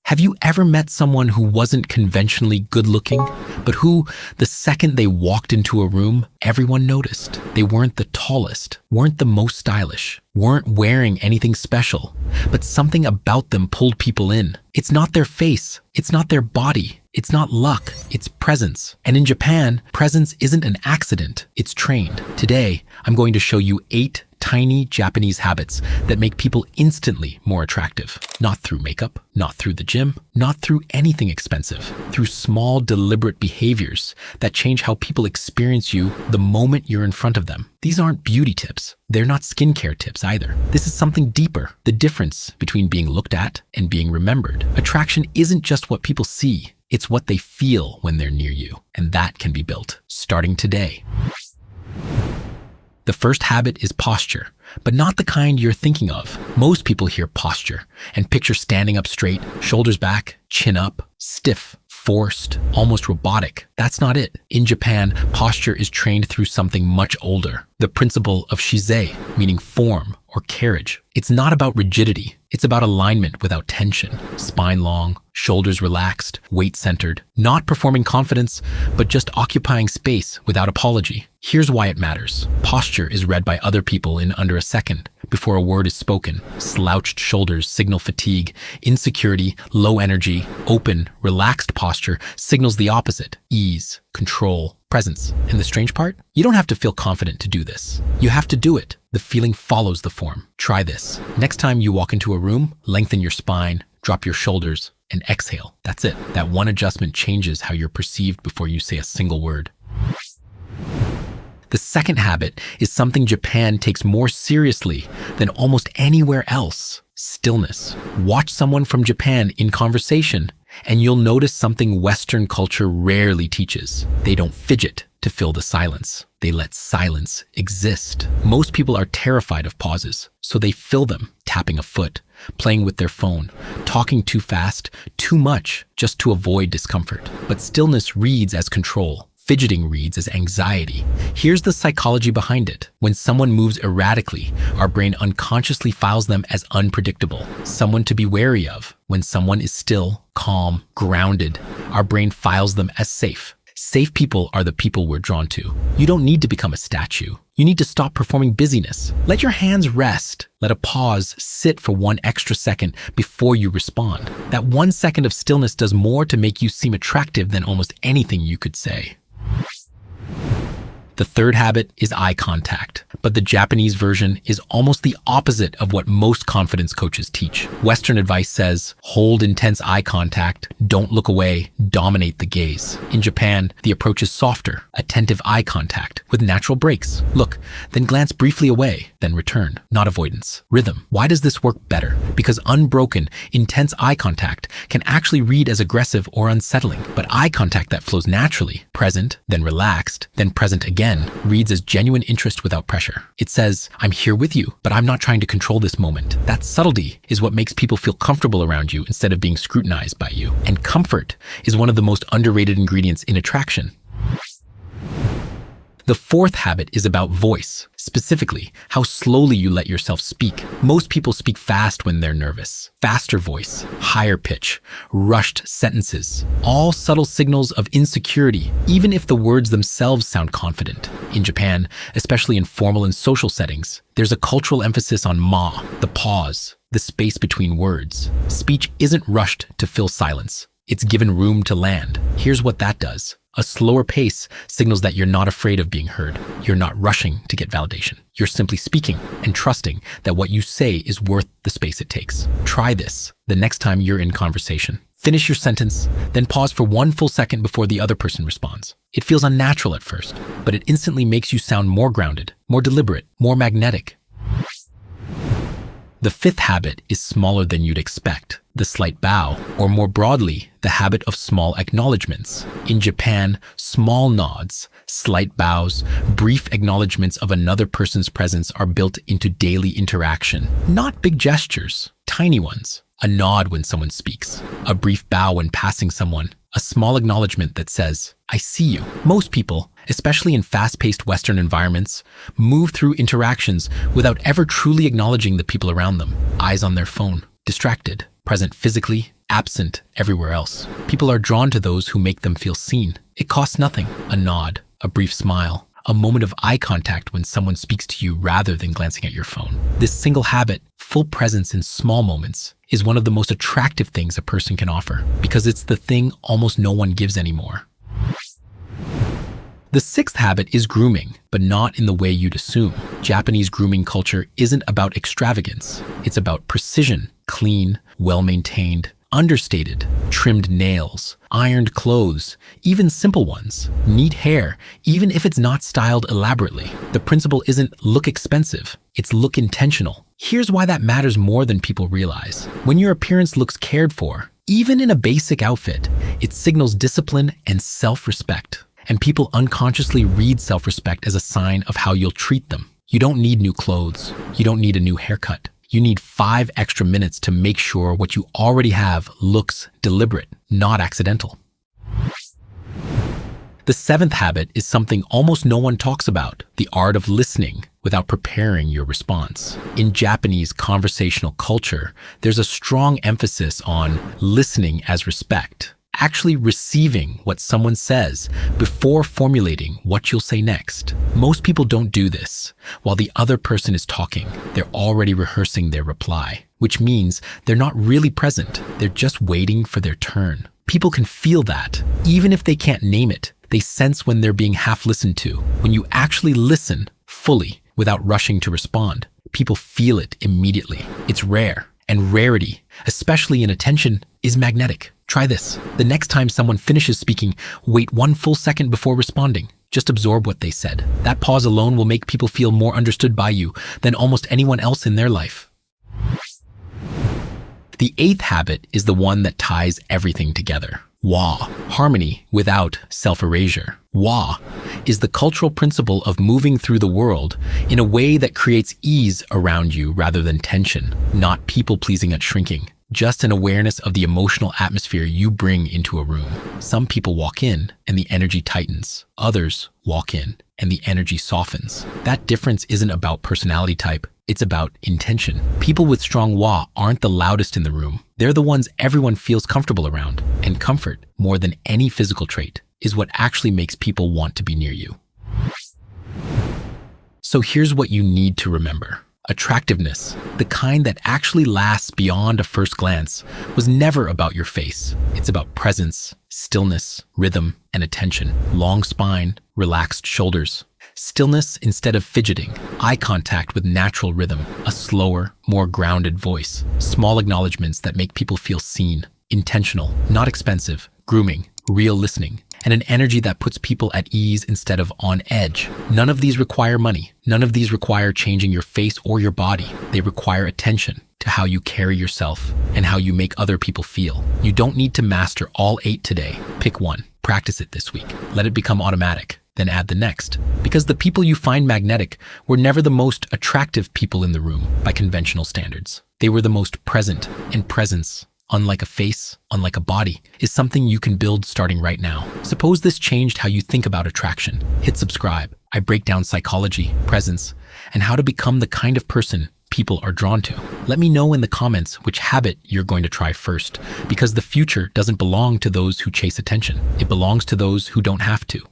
Have you ever met someone who wasn't conventionally good-looking, but who, the second they walked into a room, everyone noticed? They weren't the tallest, weren't the most stylish, weren't wearing anything special, but something about them pulled people in. It's not their face, it's not their body, it's not luck, it's presence. And in Japan, presence isn't an accident, it's trained. Today, I'm going to show you 8 tiny Japanese habits that make people instantly more attractive. Not through makeup, not through the gym, not through anything expensive, through small, deliberate behaviors that change how people experience you the moment you're in front of them. These aren't beauty tips. They're not skincare tips either. This is something deeper, the difference between being looked at and being remembered. Attraction isn't just what people see, it's what they feel when they're near you, and that can be built starting today. The first habit is posture, but not the kind you're thinking of. Most people hear posture and picture standing up straight, shoulders back, chin up, stiff, forced, almost robotic. That's not it. In Japan, posture is trained through something much older, the principle of shizei, meaning form or carriage. It's not about rigidity. It's about alignment without tension. Spine long, shoulders relaxed, weight centered. Not performing confidence, but just occupying space without apology. Here's why it matters. Posture is read by other people in under a second before a word is spoken. Slouched shoulders signal fatigue, insecurity, low energy. Open, relaxed posture signals the opposite: ease, control, presence. And the strange part? You don't have to feel confident to do this. You have to do it. The feeling follows the form. Try this. Next time you walk into a room, lengthen your spine, drop your shoulders, and exhale. That's it. That one adjustment changes how you're perceived before you say a single word. The second habit is something Japan takes more seriously than almost anywhere else: stillness. Watch someone from Japan in conversation, and you'll notice something Western culture rarely teaches. They don't fidget to fill the silence. They let silence exist. Most people are terrified of pauses, so they fill them, tapping a foot, playing with their phone, talking too fast, too much, just to avoid discomfort. But stillness reads as control. Fidgeting reads as anxiety. Here's the psychology behind it. When someone moves erratically, our brain unconsciously files them as unpredictable, someone to be wary of. When someone is still, calm, grounded, our brain files them as safe. Safe people are the people we're drawn to. You don't need to become a statue. You need to stop performing busyness. Let your hands rest. Let a pause sit for 1 extra second before you respond. That 1 second of stillness does more to make you seem attractive than almost anything you could say. The third habit is eye contact, but the Japanese version is almost the opposite of what most confidence coaches teach. Western advice says, hold intense eye contact, don't look away, dominate the gaze. In Japan, the approach is softer, attentive eye contact with natural breaks. Look, then glance briefly away, then return, not avoidance. Rhythm. Why does this work better? Because unbroken, intense eye contact can actually read as aggressive or unsettling, but eye contact that flows naturally, present, then relaxed, then present again, reads as genuine interest without pressure. It says, I'm here with you, but I'm not trying to control this moment. That subtlety is what makes people feel comfortable around you instead of being scrutinized by you. And comfort is one of the most underrated ingredients in attraction. The fourth habit is about voice, specifically how slowly you let yourself speak. Most people speak fast when they're nervous. Faster voice, higher pitch, rushed sentences, all subtle signals of insecurity, even if the words themselves sound confident. In Japan, especially in formal and social settings, there's a cultural emphasis on ma, the pause, the space between words. Speech isn't rushed to fill silence. It's given room to land. Here's what that does. A slower pace signals that you're not afraid of being heard. You're not rushing to get validation. You're simply speaking and trusting that what you say is worth the space it takes. Try this the next time you're in conversation. Finish your sentence, then pause for 1 full second before the other person responds. It feels unnatural at first, but it instantly makes you sound more grounded, more deliberate, more magnetic. The fifth habit is smaller than you'd expect, the slight bow, or more broadly, the habit of small acknowledgements. In Japan, small nods, slight bows, brief acknowledgements of another person's presence are built into daily interaction. Not big gestures, tiny ones. A nod when someone speaks, a brief bow when passing someone, a small acknowledgement that says, I see you. Most people, especially in fast-paced Western environments, move through interactions without ever truly acknowledging the people around them. Eyes on their phone, distracted, present physically, absent everywhere else. People are drawn to those who make them feel seen. It costs nothing. A nod, a brief smile, a moment of eye contact when someone speaks to you rather than glancing at your phone. This single habit, full presence in small moments, is one of the most attractive things a person can offer because it's the thing almost no one gives anymore. The sixth habit is grooming, but not in the way you'd assume. Japanese grooming culture isn't about extravagance. It's about precision, clean, well-maintained, understated, trimmed nails, ironed clothes, even simple ones, neat hair, even if it's not styled elaborately. The principle isn't look expensive, it's look intentional. Here's why that matters more than people realize. When your appearance looks cared for, even in a basic outfit, it signals discipline and self-respect. And people unconsciously read self-respect as a sign of how you'll treat them. You don't need new clothes. You don't need a new haircut. You need 5 extra minutes to make sure what you already have looks deliberate, not accidental. The seventh habit is something almost no one talks about, the art of listening without preparing your response. In Japanese conversational culture, there's a strong emphasis on listening as respect, actually receiving what someone says before formulating what you'll say next. Most people don't do this. While the other person is talking, they're already rehearsing their reply, which means they're not really present. They're just waiting for their turn. People can feel that. Even if they can't name it, they sense when they're being half listened to. When you actually listen fully without rushing to respond, people feel it immediately. It's rare, and rarity, especially in attention, is magnetic. Try this. The next time someone finishes speaking, wait 1 full second before responding. Just absorb what they said. That pause alone will make people feel more understood by you than almost anyone else in their life. The eighth habit is the one that ties everything together. Wa, harmony without self-erasure. Wa is the cultural principle of moving through the world in a way that creates ease around you rather than tension, not people-pleasing at shrinking. Just an awareness of the emotional atmosphere you bring into a room. Some people walk in and the energy tightens. Others walk in and the energy softens. That difference isn't about personality type, it's about intention. People with strong wa aren't the loudest in the room. They're the ones everyone feels comfortable around. And comfort, more than any physical trait, is what actually makes people want to be near you. So here's what you need to remember. Attractiveness, the kind that actually lasts beyond a first glance, was never about your face. It's about presence, stillness, rhythm, and attention. Long spine, relaxed shoulders. Stillness instead of fidgeting. Eye contact with natural rhythm. A slower, more grounded voice. Small acknowledgments that make people feel seen. Intentional, not expensive. Grooming, real listening. And an energy that puts people at ease instead of on edge. None of these require money. None of these require changing your face or your body. They require attention to how you carry yourself and how you make other people feel. You don't need to master all 8 today. Pick one. Practice it this week. Let it become automatic. Then add the next. Because the people you find magnetic were never the most attractive people in the room by conventional standards. They were the most present, and presence, unlike a face, unlike a body, is something you can build starting right now. Suppose this changed how you think about attraction. Hit subscribe. I break down psychology, presence, and how to become the kind of person people are drawn to. Let me know in the comments which habit you're going to try first, because the future doesn't belong to those who chase attention. It belongs to those who don't have to.